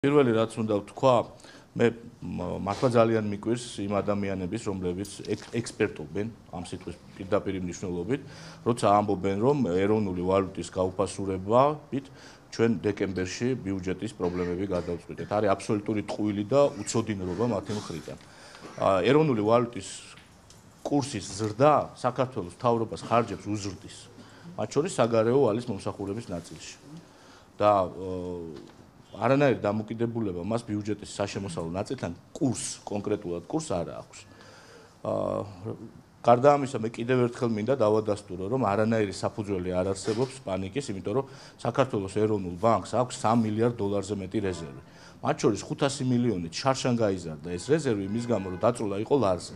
პირველი რაც უნდა ვთქვა, მე მართლა ძალიან მიკვირს იმ ადამიანების, რომლებიც ექსპერტობენ ამ სიტყვის პირდაპირ მნიშვნელობით, როცა ამბობენ, რომ ეროვნული ვალუტის გაუფასურებით ჩვენ დეკემბერში ბიუჯეტის პრობლემები გადავწყვიტეთ. არის აბსოლუტური ტყუილი და უცოდინრობა მათი მხრიდან. ეროვნული ვალუტის კურსის ზრდა საქართველოს მთავრობას ხარჯებს უზრდის. მათ შორის საგარეო ვალის მომსახურების ნაწილში. და არანაირი დამოკიდებულება მას ბიუჯეტის საშემოსავლო ნაწილთან კონკრეტულად კურსს არ აქვს. გარდა ამისა, მე კიდევ ერთხელ მინდა დავადასტურო, რომ არანაირი საფუძველი არ არსებობს პანიკის, იმიტომ რომ საქართველოს ეროვნულ ბანკს აქვს 3 მილიარდ დოლარზე მეტი რეზერვი. მათ შორის 500 მილიონით შარშან გაიზარდა ეს რეზერვი იმის გამო, რომ დაწვრილა იყო ლარზე.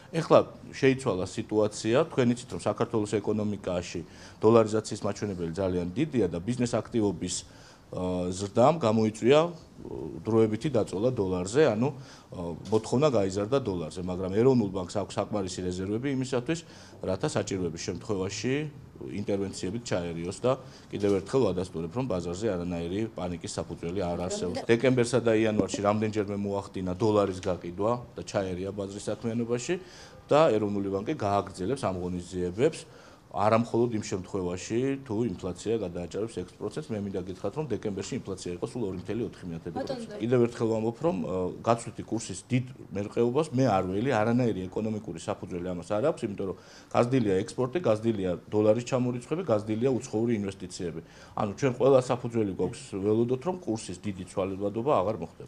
ეხლა შეიცვალა სიტუაცია, თქვენ იცით, რომ საქართველოს ეკონომიკაში დოლარიზაციის მაჩვენებელი ძალიან დიდია და ბიზნეს აქტივობის ზრდამ გამოიწვია დროებითი დაწოლა დოლარზე, ანუ მოთხოვნა გაიზარდა დოლარზე, მაგრამ ეროვნულ ბანკს აქვს საკმარისი რეზერვები იმისათვის, რათა საჭიროების შემთხვევაში ინტერვენციებით ჩაერიოს და კიდევ ერთხელ ვადასტურებ, რომ ბაზარზე არანაირი პანიკის საფუძველი არ არსებობს. დეკემბერსა და იანვარში რამდენჯერმე მოახდინა დოლარის გაყიდვა და ჩაერია ბაზრის საქმიანობაში და ეროვნული ბანკი გააგრძელებს ამ ღონისძიებებს. არა მხოლოდ იმ შემთხვევაში, თუ ინფლაცია გადააჭარბებს 6%-ს, მე მინდა გითხრათ, რომ დეკემბერში ინფლაცია იყო სულ 2.4%. კიდევ ერთხელ ვამბობ, რომ გაცვლითი კურსის დიდ მერყეობას მე არ ველი, არანაირი ეკონომიკური საფუძველი ამას არ აქვს, იმიტომ რომ გაზრდილია ექსპორტი, გაზრდილია დოლარის ჩამორიცხვები, გაზრდილია უცხოური ინვესტიციები. ანუ ჩვენ ყველა საფუძველი გვაქვს ველოდოთ, რომ კურსის დიდი ცვალებადობა აღარ მოხდება.